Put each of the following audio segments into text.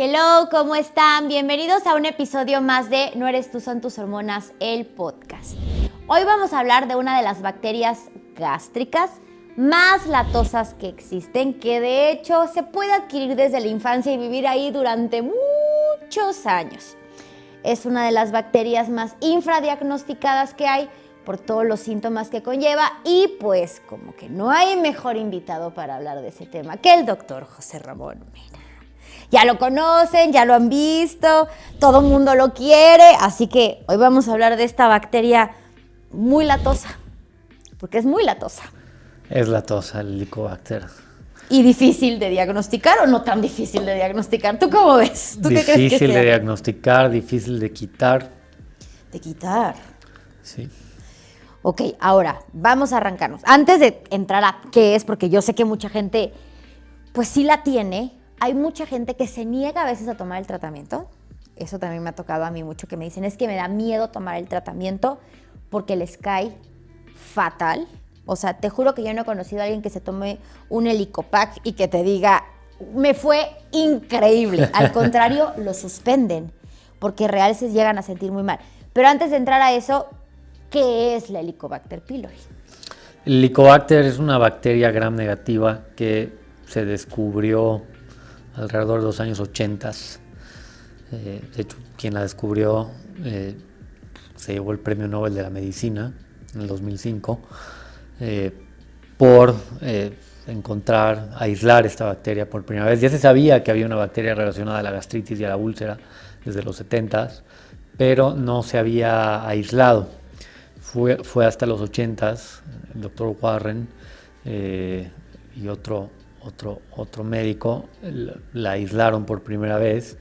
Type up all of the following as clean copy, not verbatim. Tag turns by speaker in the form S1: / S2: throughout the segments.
S1: Hello, ¿cómo están? Bienvenidos a un episodio más de No eres tú, son tus hormonas, el podcast. Hoy vamos a hablar de una de las bacterias gástricas más latosas que existen, que de hecho se puede adquirir desde la infancia y vivir ahí durante muchos años. Es una de las bacterias más infradiagnosticadas que hay por todos los síntomas que conlleva y pues como que no hay mejor invitado para hablar de ese tema que el doctor José Ramón Mena. Ya lo conocen, ya lo han visto, todo el mundo lo quiere, así que hoy vamos a hablar de esta bacteria muy latosa, porque es muy latosa.
S2: Es latosa el Helicobacter.
S1: ¿Y difícil de diagnosticar o no tan difícil de diagnosticar? ¿Tú cómo ves? ¿Tú qué crees que sea?
S2: Difícil de diagnosticar, difícil de quitar.
S1: De quitar.
S2: Sí.
S1: Ok, ahora vamos a arrancarnos. Antes de entrar a qué es, porque yo sé que mucha gente pues sí la tiene, hay mucha gente que se niega a veces a tomar el tratamiento. Eso también me ha tocado a mí mucho, que me dicen, es que me da miedo tomar el tratamiento porque les cae fatal. O sea, te juro que yo no he conocido a alguien que se tome un Helicopac y que te diga, me fue increíble. Al contrario, lo suspenden porque real se llegan a sentir muy mal. Pero antes de entrar a eso, ¿qué es la Helicobacter pylori?
S2: El Helicobacter es una bacteria gram negativa que se descubrió alrededor de los años 80. De hecho, quien la descubrió se llevó el Premio Nobel de la Medicina en el 2005 por encontrar, aislar esta bacteria por primera vez. Ya se sabía que había una bacteria relacionada a la gastritis y a la úlcera desde los 70, pero no se había aislado. Fue hasta los 80, el doctor Warren y otro médico la aislaron por primera vez,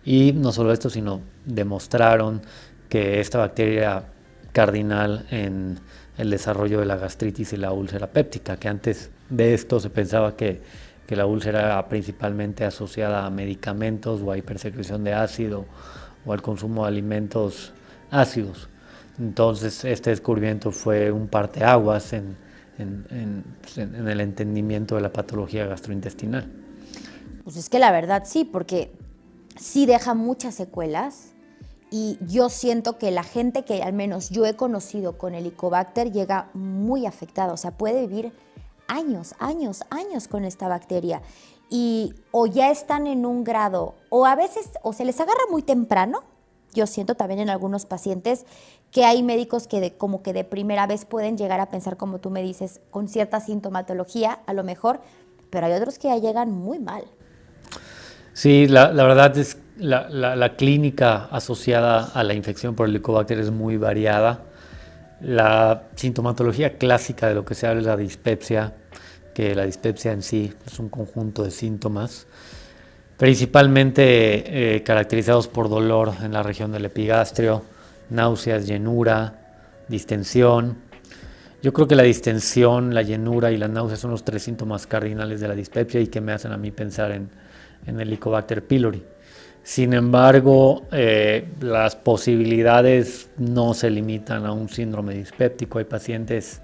S2: y no solo esto, sino demostraron que esta bacteria era cardinal en el desarrollo de la gastritis y la úlcera péptica, que antes de esto se pensaba que la úlcera era principalmente asociada a medicamentos o a hipersecreción de ácido o al consumo de alimentos ácidos. Entonces este descubrimiento fue un parteaguas en el entendimiento de la patología gastrointestinal.
S1: Pues es que la verdad sí, porque sí deja muchas secuelas y yo siento que la gente que al menos yo he conocido con Helicobacter llega muy afectada, o sea, puede vivir años con esta bacteria y o ya están en un grado o a veces o se les agarra muy temprano. Yo siento también en algunos pacientes que hay médicos que como que de primera vez pueden llegar a pensar, como tú me dices, con cierta sintomatología a lo mejor, pero hay otros que ya llegan muy mal.
S2: Sí, la verdad es la clínica asociada a la infección por el Helicobacter es muy variada. La sintomatología clásica de lo que se habla es la dispepsia, que la dispepsia en sí es un conjunto de síntomas, principalmente caracterizados por dolor en la región del epigastrio, náuseas, llenura, distensión. Yo creo que la distensión, la llenura y la náusea son los tres síntomas cardinales de la dispepsia y que me hacen a mí pensar en Helicobacter pylori. Sin embargo, las posibilidades no se limitan a un síndrome dispéptico. Hay pacientes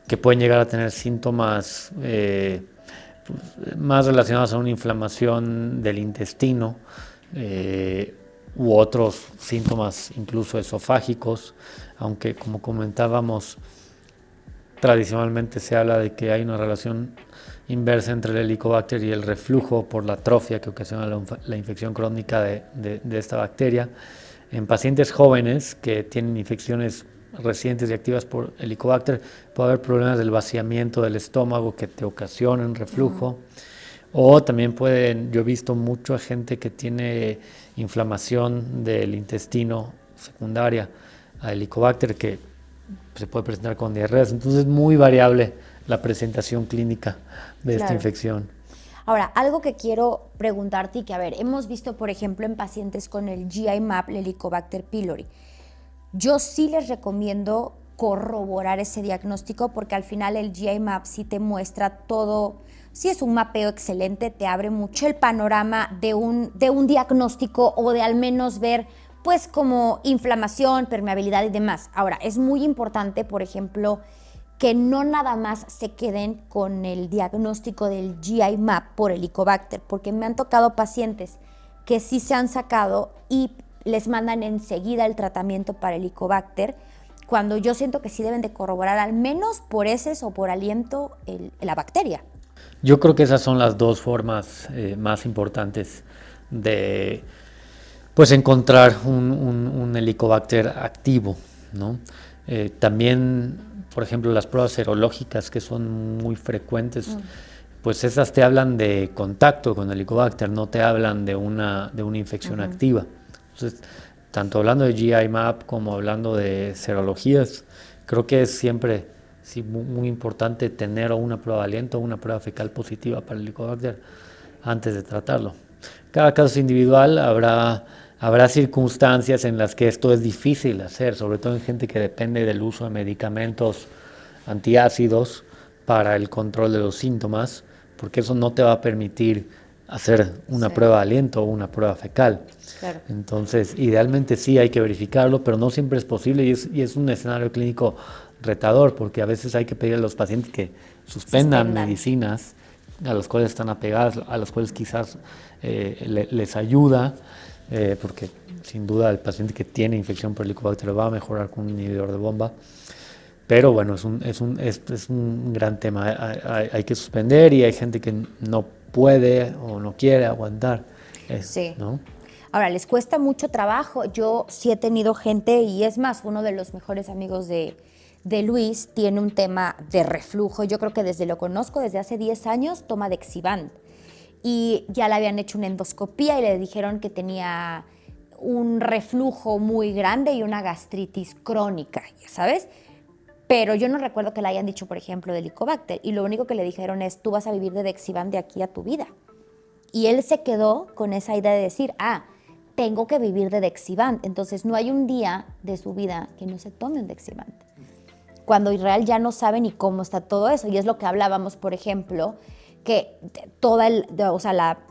S2: que pueden llegar a tener síntomas más relacionados a una inflamación del intestino u otros síntomas incluso esofágicos, aunque como comentábamos, tradicionalmente se habla de que hay una relación inversa entre el Helicobacter y el reflujo por la atrofia que ocasiona la infección crónica de esta bacteria. En pacientes jóvenes que tienen infecciones recientes y activas por Helicobacter puede haber problemas del vaciamiento del estómago que te ocasionan reflujo. O también yo he visto mucha gente que tiene inflamación del intestino secundaria a Helicobacter que se puede presentar con diarreas. Entonces es muy variable la presentación clínica de esta infección.
S1: Ahora, algo que quiero preguntarte y que, a ver, hemos visto, por ejemplo, en pacientes con el GI map, el Helicobacter pylori. Yo sí les recomiendo corroborar ese diagnóstico porque al final el GI map sí te muestra todo. Sí, es un mapeo excelente, te abre mucho el panorama de un diagnóstico o de al menos ver pues como inflamación, permeabilidad y demás. Ahora, es muy importante, por ejemplo, que no nada más se queden con el diagnóstico del GI map por Helicobacter, porque me han tocado pacientes que sí se han sacado y les mandan enseguida el tratamiento para el Helicobacter, cuando yo siento que sí deben de corroborar al menos por heces o por aliento la bacteria.
S2: Yo creo que esas son las dos formas más importantes de pues encontrar un Helicobacter activo, ¿no? También, por ejemplo, las pruebas serológicas que son muy frecuentes, pues esas te hablan de contacto con el Helicobacter, no te hablan de una infección activa. Entonces, tanto hablando de GI map como hablando de serologías, creo que es siempre muy importante tener una prueba de aliento o una prueba fecal positiva para el Helicobacter antes de tratarlo. Cada caso es individual, habrá circunstancias en las que esto es difícil hacer, sobre todo en gente que depende del uso de medicamentos antiácidos para el control de los síntomas, porque eso no te va a permitir hacer una prueba de aliento o una prueba fecal.
S1: Claro.
S2: Entonces, idealmente sí hay que verificarlo, pero no siempre es posible y es un escenario clínico retador, porque a veces hay que pedir a los pacientes que suspendan medicinas a las cuales están apegadas, a las cuales quizás les ayuda, porque sin duda el paciente que tiene infección por Helicobacter va a mejorar con un inhibidor de bomba. Pero bueno, es un gran tema. Hay que suspender y hay gente que no puede o no quiere aguantar.
S1: Sí.
S2: ¿No?
S1: Ahora, les cuesta mucho trabajo. Yo sí he tenido gente, y es más, uno de los mejores amigos de Luis tiene un tema de reflujo. Yo creo que lo conozco desde hace 10 años, toma Dexivant. Y ya le habían hecho una endoscopía y le dijeron que tenía un reflujo muy grande y una gastritis crónica, ¿sabes? Pero yo no recuerdo que le hayan dicho, por ejemplo, de Helicobacter. Y lo único que le dijeron es, tú vas a vivir de Dexivant de aquí a tu vida. Y él se quedó con esa idea de decir, tengo que vivir de Dexivant. Entonces no hay un día de su vida que no se tome un Dexivant. Cuando en real ya no sabe ni cómo está todo eso. Y es lo que hablábamos, por ejemplo, que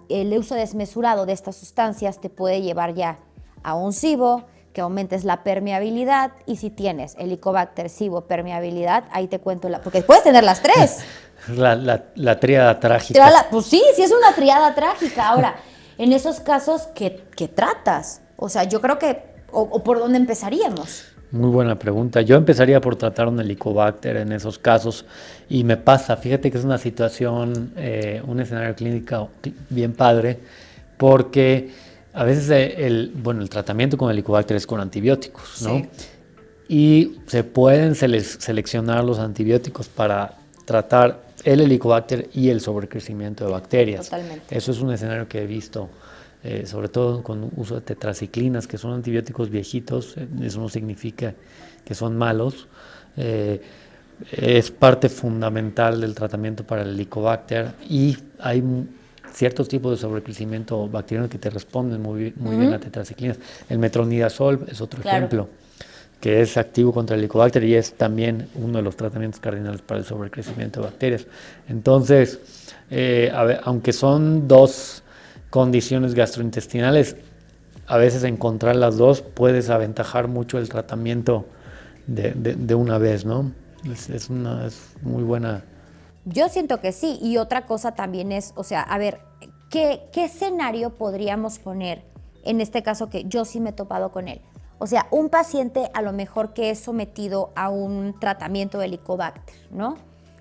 S1: el uso desmesurado de estas sustancias te puede llevar ya a un SIBO, que aumentes la permeabilidad, y si tienes Helicobacter, SIBO, permeabilidad, ahí te cuento porque puedes tener las tres.
S2: La tríada trágica.
S1: Pues sí es una tríada trágica. Ahora, en esos casos, ¿qué tratas? O sea, yo creo que, o ¿por dónde empezaríamos?
S2: Muy buena pregunta. Yo empezaría por tratar un Helicobacter en esos casos, y me pasa, fíjate que es una situación, un escenario clínico bien padre, porque a veces el tratamiento con Helicobacter es con antibióticos, ¿no?
S1: Sí.
S2: Y se pueden seleccionar los antibióticos para tratar el Helicobacter y el sobrecrecimiento de bacterias.
S1: Totalmente.
S2: Eso es un escenario que he visto, sobre todo con uso de tetraciclinas, que son antibióticos viejitos. Eso no significa que son malos. Es parte fundamental del tratamiento para el Helicobacter, y hay ciertos tipos de sobrecrecimiento bacteriano que te responden muy bien a tetraciclinas. El metronidazol es otro ejemplo, que es activo contra el Helicobacter y es también uno de los tratamientos cardinales para el sobrecrecimiento de bacterias. Entonces, aunque son dos condiciones gastrointestinales, a veces encontrar las dos puedes aventajar mucho el tratamiento de una vez, ¿no? Es muy buena.
S1: Yo siento que sí, y otra cosa también es, o sea, a ver, ¿qué escenario podríamos poner en este caso que yo sí me he topado con él? O sea, un paciente a lo mejor que es sometido a un tratamiento de Helicobacter, ¿no?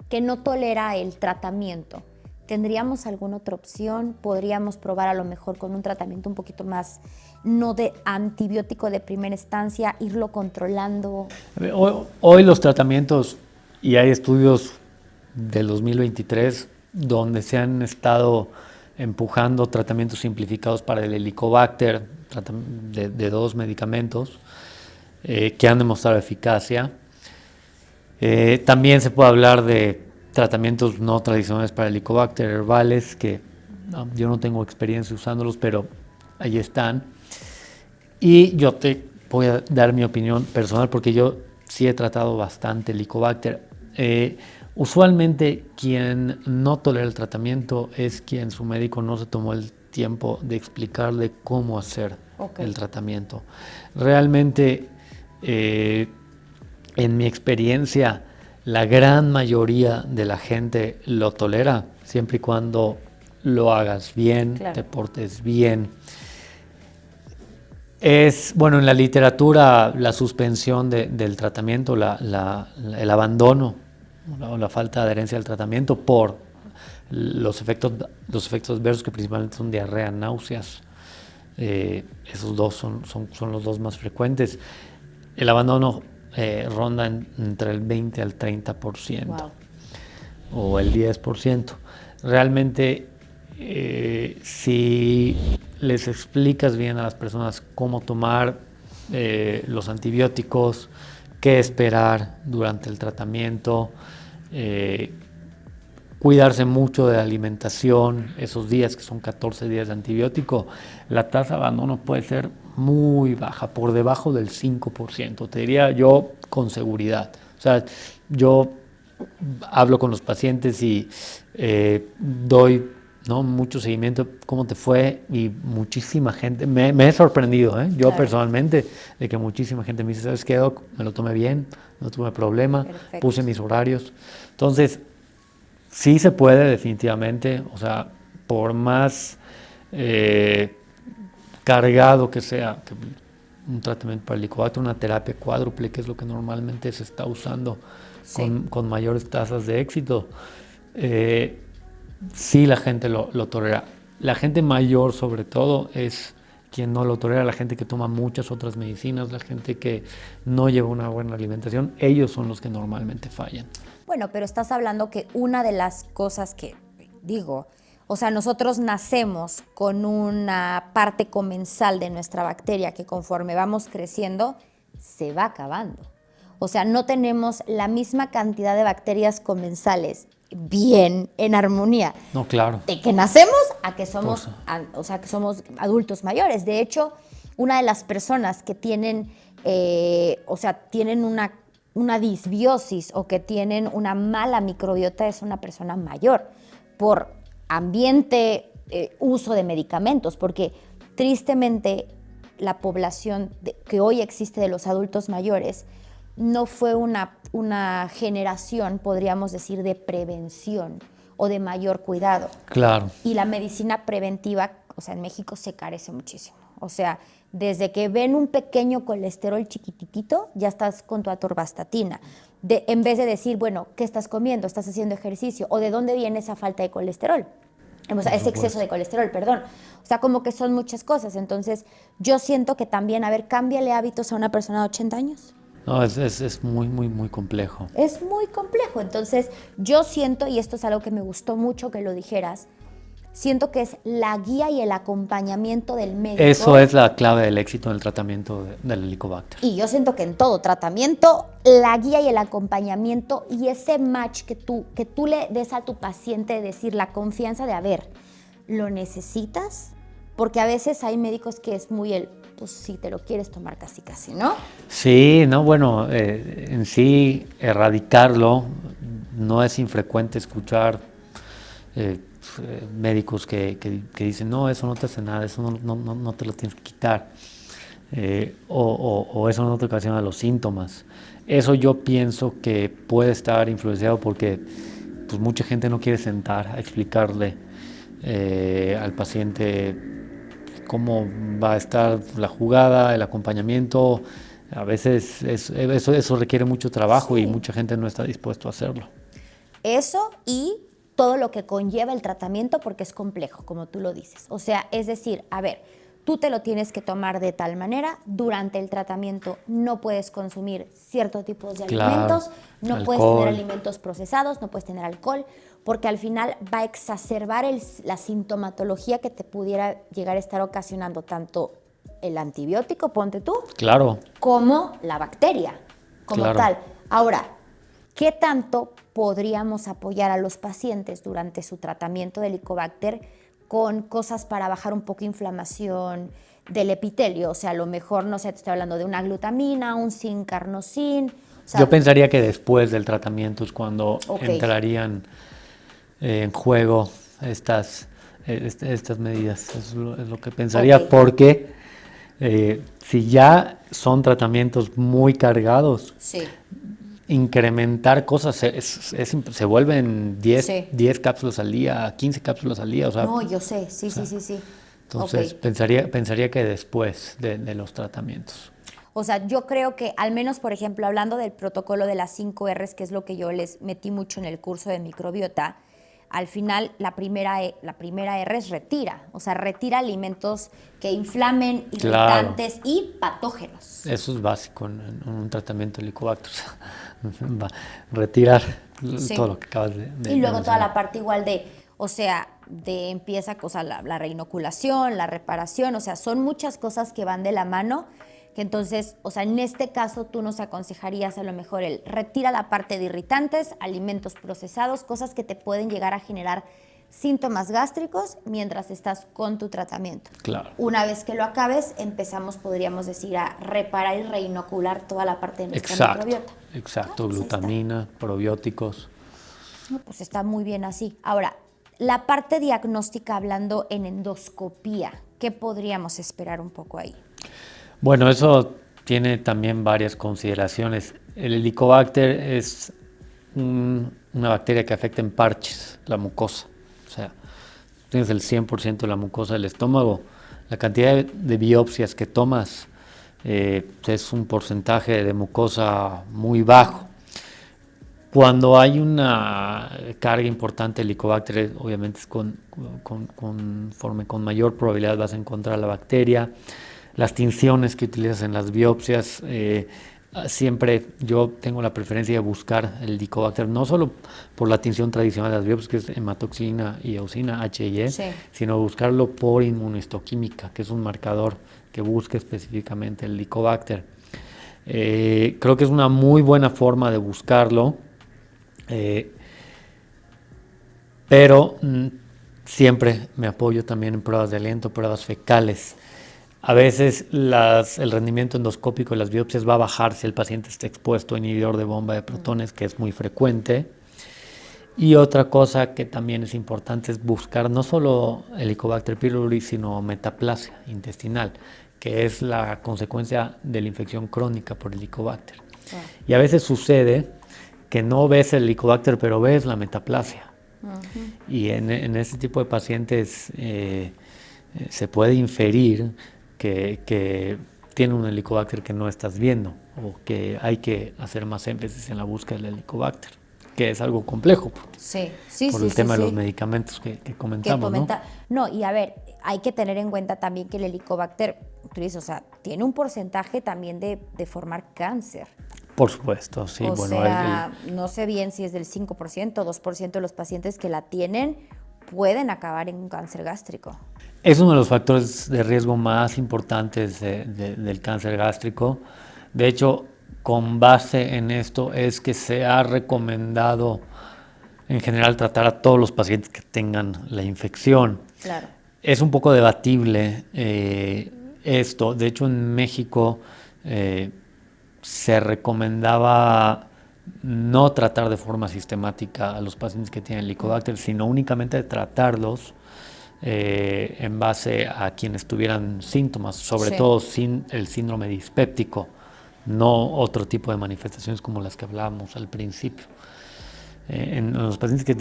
S1: Que no tolera el tratamiento. ¿Tendríamos alguna otra opción? ¿Podríamos probar a lo mejor con un tratamiento un poquito más, no de antibiótico de primera instancia, irlo controlando?
S2: Hoy los tratamientos, y hay estudios del 2023 donde se han estado empujando tratamientos simplificados para el Helicobacter de 2 medicamentos que han demostrado eficacia. También se puede hablar de tratamientos no tradicionales para el Helicobacter, herbales, que yo no tengo experiencia usándolos, pero ahí están. Y yo te voy a dar mi opinión personal, porque yo sí he tratado bastante el Helicobacter. Usualmente quien no tolera el tratamiento es quien su médico no se tomó el tiempo de explicarle cómo hacer el tratamiento. Realmente, en mi experiencia, la gran mayoría de la gente lo tolera, siempre y cuando lo hagas bien, te portes bien. Bueno, en la literatura, la suspensión del tratamiento, el abandono o la falta de adherencia al tratamiento por los efectos adversos, que principalmente son diarrea, náuseas. Esos dos son los dos más frecuentes. El abandono ronda entre el 20 al 30%. Wow. O el 10%. Realmente, si les explicas bien a las personas cómo tomar los antibióticos, qué esperar durante el tratamiento, cuidarse mucho de la alimentación, esos días que son 14 días de antibiótico, la tasa de abandono puede ser muy baja, por debajo del 5%, te diría yo con seguridad. O sea, yo hablo con los pacientes y doy mucho seguimiento, cómo te fue, y muchísima gente, me he sorprendido, yo claro. Personalmente, de que muchísima gente me dice, ¿sabes qué, Doc? Me lo tomé bien, no tuve problema, perfecto. Puse mis horarios. Entonces, sí se puede definitivamente, o sea, por más cargado que sea un tratamiento para el Helicobacter, una terapia cuádruple, que es lo que normalmente se está usando con mayores tasas de éxito, sí la gente lo tolera. La gente mayor, sobre todo, es quien no lo tolera, la gente que toma muchas otras medicinas, la gente que no lleva una buena alimentación, ellos son los que normalmente fallan.
S1: Bueno, pero estás hablando que una de las cosas que digo, o sea, nosotros nacemos con una parte comensal de nuestra bacteria que conforme vamos creciendo se va acabando. O sea, no tenemos la misma cantidad de bacterias comensales bien en armonía.
S2: No, claro.
S1: De que nacemos a que somos, que somos adultos mayores. De hecho, una de las personas que tienen, tienen una disbiosis o que tienen una mala microbiota es una persona mayor por ambiente, uso de medicamentos, porque tristemente la población que hoy existe de los adultos mayores no fue una generación, podríamos decir, de prevención o de mayor cuidado.
S2: Claro.
S1: Y la medicina preventiva, o sea, en México se carece muchísimo. O sea, desde que ven un pequeño colesterol chiquititito, ya estás con tu atorvastatina. En vez de decir, bueno, ¿qué estás comiendo? ¿Estás haciendo ejercicio? ¿O de dónde viene esa falta de colesterol? O sea, ese exceso de colesterol, perdón. O sea, como que son muchas cosas. Entonces, yo siento que también, cámbiale hábitos a una persona de 80 años.
S2: No, es muy, muy, muy complejo.
S1: Es muy complejo. Entonces, yo siento, y esto es algo que me gustó mucho que lo dijeras, siento que es la guía y el acompañamiento del médico.
S2: Eso es la clave del éxito en el tratamiento del Helicobacter.
S1: Y yo siento que en todo tratamiento, la guía y el acompañamiento y ese match que tú le des a tu paciente, decir la confianza de, ¿lo necesitas? Porque a veces hay médicos que es muy pues si te lo quieres tomar casi, ¿no?
S2: Sí, no, bueno, en sí erradicarlo no es infrecuente escuchar médicos que dicen, no, eso no te hace nada, eso no te lo tienes que quitar, o eso no te ocasiona los síntomas. Eso yo pienso que puede estar influenciado porque pues, mucha gente no quiere sentar a explicarle al paciente cómo va a estar la jugada, el acompañamiento. A veces eso requiere mucho trabajo, sí. Y mucha gente no está dispuesto a hacerlo.
S1: Eso y todo lo que conlleva el tratamiento, porque es complejo, como tú lo dices. O sea, es decir, tú te lo tienes que tomar de tal manera, durante el tratamiento no puedes consumir ciertos tipos de alimentos, no
S2: alcohol.
S1: Puedes tener alimentos procesados, no puedes tener alcohol, porque al final va a exacerbar la sintomatología que te pudiera llegar a estar ocasionando tanto el antibiótico, ponte tú,
S2: claro,
S1: como la bacteria, como
S2: claro.
S1: tal. Ahora, ¿qué tanto podríamos apoyar a los pacientes durante su tratamiento de Helicobacter con cosas para bajar un poco inflamación del epitelio? O sea, a lo mejor, no sé, te estoy hablando de una glutamina, un zincarnosin. O sea,
S2: yo pensaría que después del tratamiento es cuando entrarían en juego estas medidas. Es lo que pensaría, porque si ya son tratamientos muy cargados,
S1: sí.
S2: Incrementar cosas se vuelven 10 cápsulas al día, 15 cápsulas al día. O sea,
S1: no, yo sé, sí.
S2: Entonces, pensaría que después de los tratamientos.
S1: O sea, yo creo que al menos, por ejemplo, hablando del protocolo de las 5 R's, que es lo que yo les metí mucho en el curso de microbiota, al final la primera R es retira. O sea, retira alimentos que inflamen, irritantes y patógenos.
S2: Eso es básico en un tratamiento de Helicobacter. O sea, retirar todo lo que acabas de
S1: y luego
S2: mencionar.
S1: toda la parte igual de empieza la reinoculación, la reparación, o sea, son muchas cosas que van de la mano, que entonces, o sea, en este caso tú nos aconsejarías a lo mejor el retira la parte de irritantes, alimentos procesados, cosas que te pueden llegar a generar síntomas gástricos mientras estás con tu tratamiento.
S2: Claro.
S1: Una vez que lo acabes, podríamos decir, a reparar y reinocular toda la parte de nuestra microbiota.
S2: Exacto, glutamina, probióticos.
S1: No, pues está muy bien así. Ahora, la parte diagnóstica, hablando en endoscopía, ¿qué podríamos esperar un poco ahí?
S2: Bueno, eso tiene también varias consideraciones. El Helicobacter es una bacteria que afecta en parches, la mucosa. O sea, tienes el 100% de la mucosa del estómago. La cantidad de biopsias que tomas es un porcentaje de mucosa muy bajo. Cuando hay una carga importante de Helicobacter, obviamente es conforme con mayor probabilidad vas a encontrar la bacteria. Las tinciones que utilizas en las biopsias, siempre yo tengo la preferencia de buscar el Helicobacter, no solo por la tinción tradicional de las biopsias, que es hematoxilina y eosina, H&E, sino buscarlo por inmunohistoquímica, que es un marcador que busca específicamente el Helicobacter. Creo que es una muy buena forma de buscarlo, pero siempre me apoyo también en pruebas de aliento, pruebas fecales. A veces el rendimiento endoscópico de las biopsias va a bajar si el paciente está expuesto a inhibidor de bomba de protones, que es muy frecuente. Y otra cosa que también es importante es buscar no solo Helicobacter pylori, sino metaplasia intestinal, que es la consecuencia de la infección crónica por Helicobacter. Y a veces sucede que no ves el Helicobacter, pero ves la metaplasia. Y en este tipo de pacientes se puede inferir que tiene un Helicobacter que no estás viendo, o que hay que hacer más énfasis en la búsqueda del Helicobacter, que es algo complejo por el tema de los medicamentos que comentamos, ¿no?
S1: No, y a ver, hay que tener en cuenta también que el Helicobacter, tú dices, o sea, tiene un porcentaje también de formar cáncer.
S2: Por supuesto, sí.
S1: O sea, no sé bien si es del 5%, 2% de los pacientes que la tienen pueden acabar en un cáncer gástrico.
S2: Es uno de los factores de riesgo más importantes del cáncer gástrico. De hecho, con base en esto es que se ha recomendado en general tratar a todos los pacientes que tengan la infección.
S1: Claro.
S2: Es un poco debatible esto. De hecho, en México se recomendaba no tratar de forma sistemática a los pacientes que tienen Helicobacter, sino únicamente tratarlos en base a quienes tuvieran síntomas, sobre todo sin el síndrome dispéptico, no otro tipo de manifestaciones como las que hablábamos al principio. En los pacientes que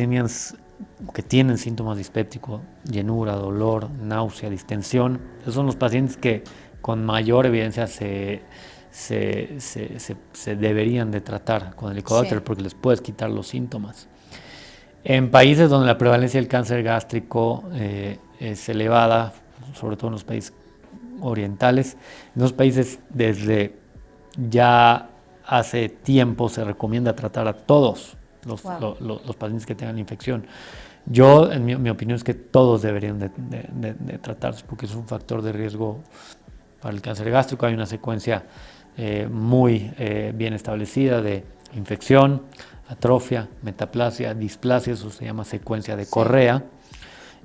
S2: tienen síntomas dispépticos, llenura, dolor, náusea, distensión, esos son los pacientes que con mayor evidencia se deberían de tratar con el Helicobacter, porque les puedes quitar los síntomas. En países donde la prevalencia del cáncer gástrico es elevada, sobre todo en los países orientales, en esos países desde ya hace tiempo se recomienda tratar a todos los pacientes que tengan infección. Yo, en mi opinión, es que todos deberían de tratarse, porque es un factor de riesgo para el cáncer gástrico. Hay una secuencia muy bien establecida de infección, atrofia, metaplasia, displasia, eso se llama secuencia de Correa.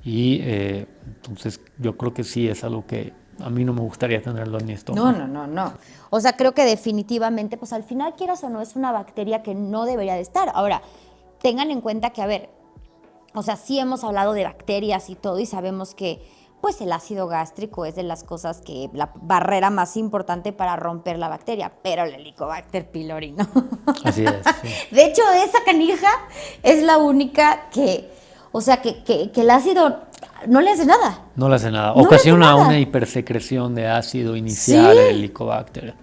S2: Y entonces yo creo que sí es algo que a mí no me gustaría tenerlo en mi estómago.
S1: No. O sea, creo que definitivamente, pues al final, quieras o no, es una bacteria que no debería de estar. Ahora, tengan en cuenta que, a ver, o sea, sí hemos hablado de bacterias y todo, y sabemos que pues el ácido gástrico es de las cosas que la barrera más importante para romper la bacteria, pero el Helicobacter pylori no.
S2: Así es. Sí.
S1: De hecho, esa canija es la única que, o sea, que el ácido no le hace nada.
S2: No le hace nada.
S1: No le hace
S2: Ocasiona
S1: nada.
S2: una hipersecreción de ácido inicial
S1: Sí.
S2: en el Helicobacter.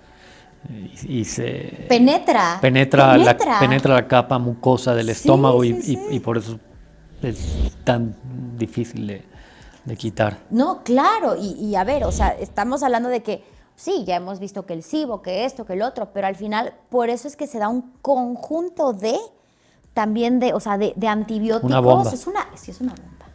S2: Y se
S1: Penetra.
S2: penetra la capa mucosa del
S1: Sí,
S2: estómago
S1: sí, sí.
S2: y por eso es tan difícil de quitar.
S1: No, claro, y a ver, o sea, estamos hablando de que sí, ya hemos visto que el SIBO, que esto, que el otro, pero al final, por eso es que se da un conjunto de, también de, o sea, de antibióticos.
S2: Una bomba.
S1: Sí, es una bomba.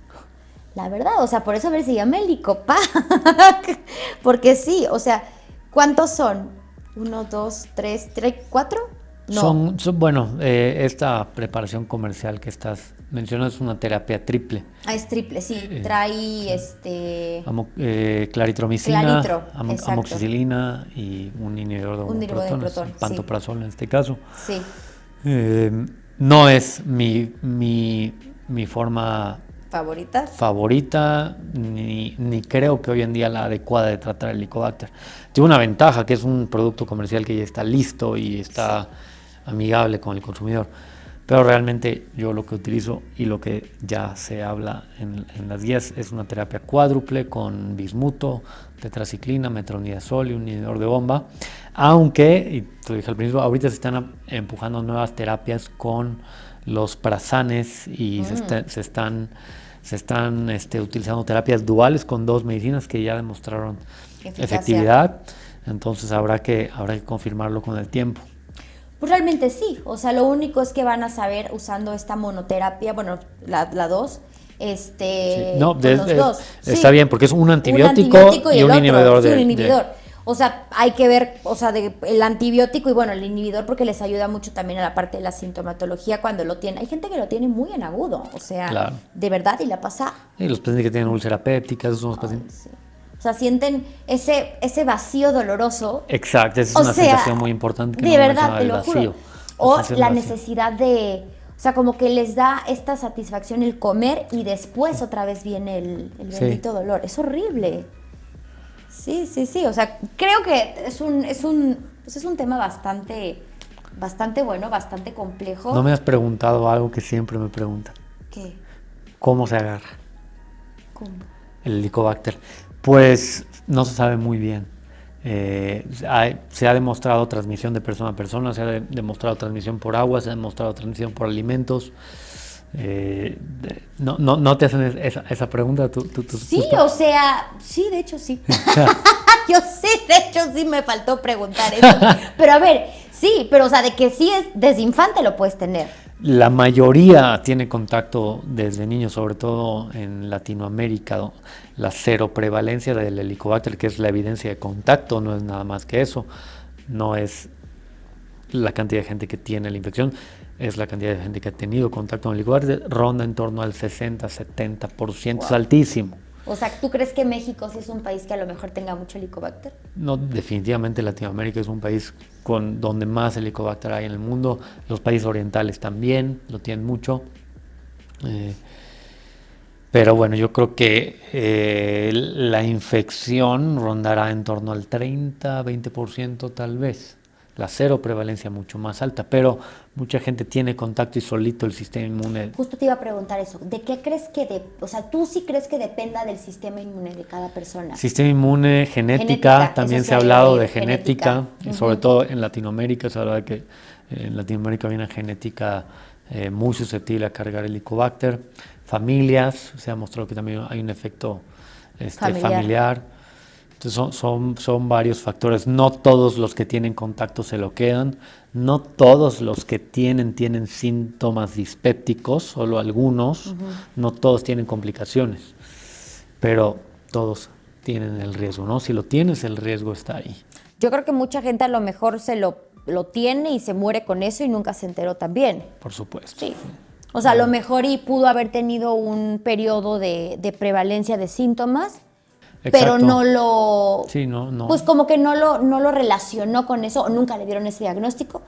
S1: La verdad, o sea, por eso a ver se llama Helicopac. Porque sí, o sea, ¿cuántos son? 1, 2, 3, 4. No.
S2: Bueno, esta preparación comercial que estás mencionando es una terapia triple.
S1: Ah, es triple, sí. Trae
S2: Claritromicina,
S1: Claritro, exacto.
S2: amoxicilina y un inhibidor de protones,
S1: protón, sí.
S2: pantoprazol en este caso.
S1: Sí.
S2: No es mi forma
S1: ¿Favorita?
S2: favorita, ni creo que hoy en día la adecuada de tratar el Helicobacter. Tiene una ventaja, que es un producto comercial que ya está listo y está amigable con el consumidor. Pero realmente yo lo que utilizo y lo que ya se habla en las guías es una terapia cuádruple con bismuto, tetraciclina, metronidazol y un inhibidor de bomba. Aunque, y te lo dije al principio, ahorita se están empujando nuevas terapias con los prazanes y se están utilizando terapias duales con 2 medicinas que ya demostraron
S1: Eficacia.
S2: efectividad. Entonces habrá que confirmarlo con el tiempo.
S1: Pues realmente sí, o sea, lo único es que van a saber usando esta monoterapia, bueno, la 2,
S2: Sí. No,
S1: con los dos.
S2: está
S1: Sí.
S2: bien, porque es un antibiótico y
S1: el
S2: un
S1: otro,
S2: inhibidor
S1: sí,
S2: de...
S1: un inhibidor. O sea, hay que ver, o sea, el antibiótico y bueno, el inhibidor porque les ayuda mucho también a la parte de la sintomatología cuando lo tiene. Hay gente que lo tiene muy en agudo, o sea,
S2: Claro.
S1: de verdad, y la pasa.
S2: Y los pacientes que tienen úlcera péptica, esos son los pacientes...
S1: Sí. O sea, sienten ese vacío doloroso.
S2: Exacto, esa es
S1: O
S2: una
S1: sea,
S2: sensación muy importante que
S1: de
S2: no
S1: verdad,
S2: mencionaba,
S1: te
S2: el
S1: lo
S2: vacío.
S1: juro. O
S2: sensación
S1: la
S2: de vacío.
S1: necesidad de, o sea, como que les da esta satisfacción el comer y después otra vez viene el
S2: Sí.
S1: bendito dolor. Es horrible. Sí, sí, sí. O sea, creo que es un tema bastante bueno, bastante complejo.
S2: No me has preguntado algo que siempre me preguntan.
S1: ¿Qué?
S2: ¿Cómo se agarra
S1: ¿Cómo?
S2: el Helicobacter? Pues no se sabe muy bien. Se ha demostrado transmisión de persona a persona, se ha demostrado transmisión por agua, se ha demostrado transmisión por alimentos. No te hacen esa pregunta.
S1: Sí, o sea, sí, de hecho sí. Yo sí, de hecho sí me faltó preguntar eso. Pero a ver, sí, pero o sea, de que sí es desde infante lo puedes tener.
S2: La mayoría tiene contacto desde niños, sobre todo en Latinoamérica. La seroprevalencia del Helicobacter, que es la evidencia de contacto, no es nada más que eso. No es la cantidad de gente que tiene la infección, es la cantidad de gente que ha tenido contacto con el Helicobacter. Ronda en torno al 60-70%,
S1: Wow.
S2: es altísimo.
S1: O sea, ¿tú crees que México sí es un país que a lo mejor tenga mucho Helicobacter?
S2: No, definitivamente Latinoamérica es un país donde más Helicobacter hay en el mundo. Los países orientales también lo tienen mucho. Pero bueno, yo creo que la infección rondará en torno al 30-20% tal vez. La seroprevalencia mucho más alta, pero mucha gente tiene contacto y solito el sistema inmune.
S1: Justo te iba a preguntar eso. ¿De qué crees o sea, tú sí crees que dependa del sistema inmune de cada persona?
S2: Sistema inmune,
S1: Genética,
S2: también
S1: eso
S2: se ha
S1: sí
S2: hablado
S1: había
S2: de
S1: oído,
S2: genética,
S1: genética.
S2: sobre todo en Latinoamérica se habla de que en Latinoamérica hay una genética muy susceptible a cargar el Helicobacter. Familias, se ha mostrado que también hay un efecto familiar. Entonces son varios factores. No todos los que tienen contacto se lo quedan. No todos los que tienen síntomas dispépticos, solo algunos. No todos tienen complicaciones. Pero todos tienen el riesgo, ¿no? Si lo tienes, el riesgo está ahí.
S1: Yo creo que mucha gente a lo mejor se lo tiene y se muere con eso y nunca se enteró también.
S2: Por supuesto.
S1: Sí. O sea, a lo mejor y pudo haber tenido un periodo de prevalencia de síntomas, pero
S2: Exacto.
S1: no lo...
S2: Sí, no.
S1: Pues como que no lo relacionó con eso o nunca le dieron ese diagnóstico.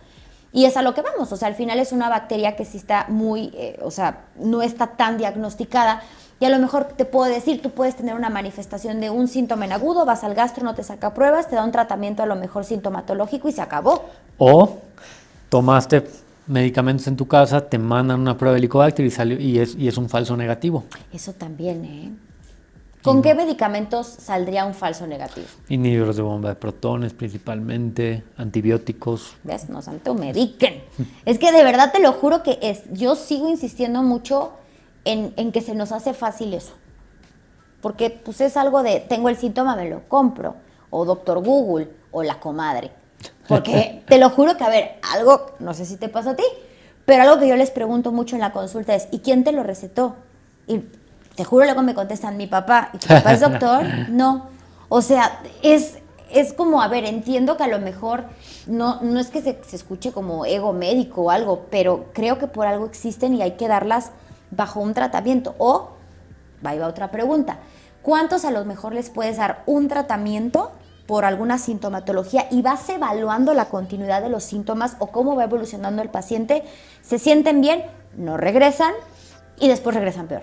S1: Y es a lo que vamos. O sea, al final es una bacteria que sí está muy... o sea, no está tan diagnosticada. Y a lo mejor te puedo decir, tú puedes tener una manifestación de un síntoma en agudo, vas al gastro, no te saca pruebas, te da un tratamiento a lo mejor sintomatológico y se acabó.
S2: O tomaste medicamentos en tu casa, te mandan una prueba de Helicobacter y es un falso negativo.
S1: Eso también, ¿eh? ¿Con qué medicamentos saldría un falso negativo?
S2: Inhibidores de bomba de protones principalmente, antibióticos.
S1: ¿Ves? No se automediquen. Es que de verdad te lo juro que yo sigo insistiendo mucho en que se nos hace fácil eso. Porque pues es algo de, tengo el síntoma, me lo compro. O doctor Google, o la comadre. Porque te lo juro que, a ver, algo, no sé si te pasa a ti, pero algo que yo les pregunto mucho en la consulta es, ¿y quién te lo recetó? Y te juro, luego me contestan, mi papá. ¿Y tu papá es doctor? No. O sea, es como, a ver, entiendo que a lo mejor no es que se escuche como ego médico o algo, pero creo que por algo existen y hay que darlas bajo un tratamiento. O, ahí va otra pregunta, ¿cuántos a lo mejor les puedes dar un tratamiento por alguna sintomatología y vas evaluando la continuidad de los síntomas o cómo va evolucionando el paciente? ¿Se sienten bien? No regresan y después regresan peor.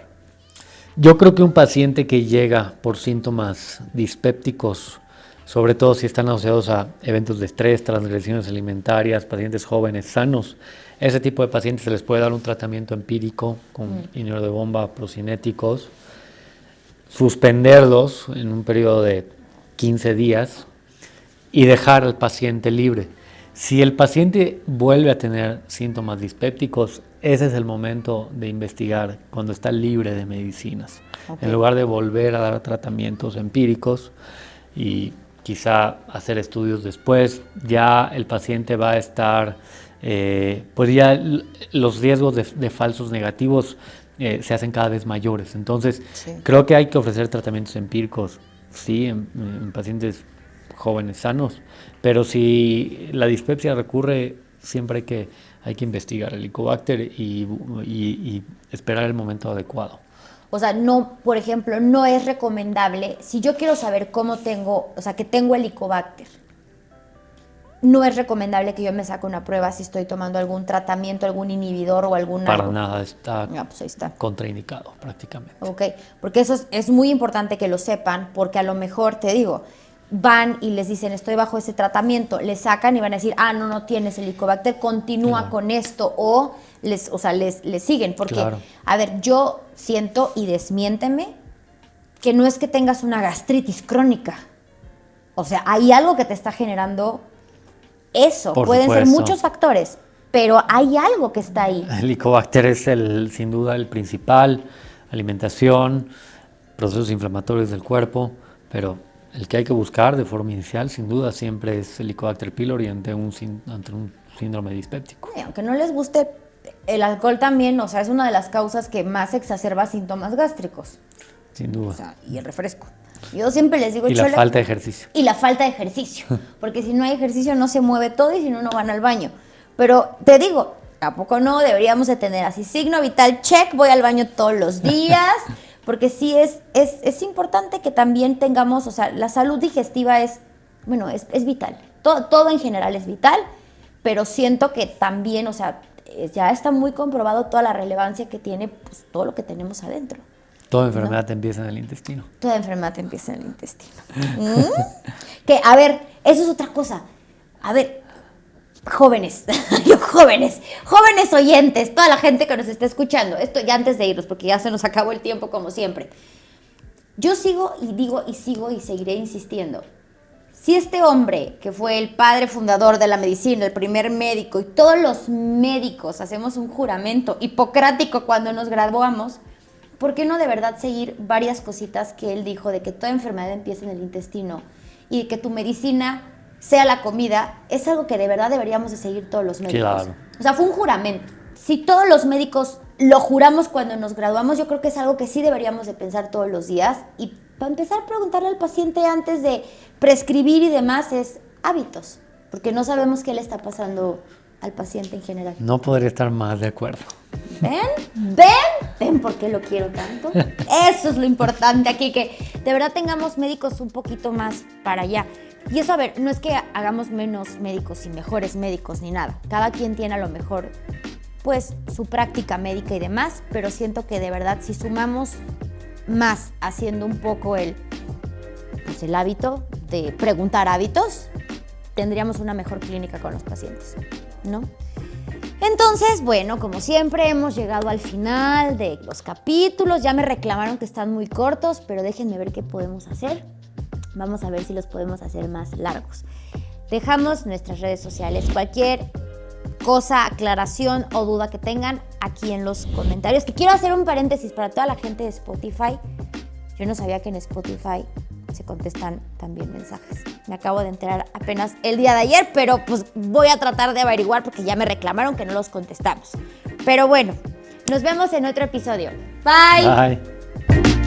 S2: Yo creo que un paciente que llega por síntomas dispépticos, sobre todo si están asociados a eventos de estrés, transgresiones alimentarias, pacientes jóvenes sanos, ese tipo de pacientes se les puede dar un tratamiento empírico con inhibidor de bomba, procinéticos, suspenderlos en un periodo de 15 días y dejar al paciente libre. Si el paciente vuelve a tener síntomas dispépticos, ese es el momento de investigar cuando está libre de medicinas. En lugar de volver a dar tratamientos empíricos y quizá hacer estudios después, ya el paciente va a estar, pues ya los riesgos de falsos negativos se hacen cada vez mayores. Entonces, creo que hay que ofrecer tratamientos empíricos, sí, en pacientes jóvenes sanos, pero si la dispepsia recurre, siempre hay que investigar el Helicobacter y esperar el momento adecuado.
S1: O sea, no, por ejemplo, no es recomendable, si yo quiero saber cómo tengo, o sea, que tengo Helicobacter, no es recomendable que yo me saque una prueba si estoy tomando algún tratamiento, algún inhibidor o algún...
S2: Para nada, está,
S1: pues ahí está
S2: contraindicado prácticamente.
S1: Ok, porque eso es muy importante que lo sepan, porque a lo mejor, te digo, van y les dicen, estoy bajo ese tratamiento, le sacan y van a decir, no tienes Helicobacter, continúa con esto, o les siguen, porque, a ver, yo siento, y desmiénteme, que no es que tengas una gastritis crónica, o sea, hay algo que te está generando eso, pueden ser muchos factores, pero hay algo que está ahí.
S2: El Helicobacter es sin duda el principal, alimentación, procesos inflamatorios del cuerpo, pero el que hay que buscar de forma inicial, sin duda, siempre es Helicobacter pylori ante un síndrome dispéptico.
S1: Aunque no les guste, el alcohol también, o sea, es una de las causas que más exacerba síntomas gástricos.
S2: Sin duda.
S1: O sea, y el refresco. Yo siempre les digo...
S2: Y la falta de ejercicio.
S1: Y la falta de ejercicio. Porque si no hay ejercicio no se mueve todo y si no van al baño. Pero te digo, ¿a poco no? Deberíamos de tener así signo vital, check, voy al baño todos los días... Porque sí es importante que también tengamos, o sea, la salud digestiva es vital. Todo en general es vital, pero siento que también, o sea, ya está muy comprobado toda la relevancia que tiene pues, todo lo que tenemos adentro.
S2: Toda enfermedad empieza en el intestino.
S1: Toda enfermedad empieza en el intestino. Que, a ver, eso es otra cosa. A ver, jóvenes oyentes, toda la gente que nos está escuchando, esto ya antes de irnos, porque ya se nos acabó el tiempo como siempre. Yo sigo y digo y sigo y seguiré insistiendo. Si este hombre, que fue el padre fundador de la medicina, el primer médico, y todos los médicos hacemos un juramento hipocrático cuando nos graduamos, ¿por qué no de verdad seguir varias cositas que él dijo de que toda enfermedad empieza en el intestino y que tu medicina sea la comida? Es algo que de verdad deberíamos de seguir todos los médicos.
S2: Claro.
S1: O sea, fue un juramento. Si todos los médicos lo juramos cuando nos graduamos, yo creo que es algo que sí deberíamos de pensar todos los días. Y para empezar a preguntarle al paciente antes de prescribir y demás es hábitos, porque no sabemos qué le está pasando al paciente en general.
S2: No podría estar más de acuerdo.
S1: ¿Ven por qué lo quiero tanto? Eso es lo importante aquí, que de verdad tengamos médicos un poquito más para allá. Y eso, a ver, no es que hagamos menos médicos y mejores médicos ni nada. Cada quien tiene a lo mejor, pues, su práctica médica y demás, pero siento que de verdad si sumamos más haciendo un poco el hábito de preguntar hábitos, tendríamos una mejor clínica con los pacientes, ¿no? Entonces, bueno, como siempre hemos llegado al final de los capítulos. Ya me reclamaron que están muy cortos, pero déjenme ver qué podemos hacer. Vamos a ver si los podemos hacer más largos. Dejamos nuestras redes sociales. Cualquier cosa, aclaración o duda que tengan aquí en los comentarios. Que quiero hacer un paréntesis para toda la gente de Spotify. Yo no sabía que en Spotify se contestan también mensajes. Me acabo de enterar apenas el día de ayer, pero pues voy a tratar de averiguar porque ya me reclamaron que no los contestamos. Pero bueno, nos vemos en otro episodio. Bye.
S2: Bye.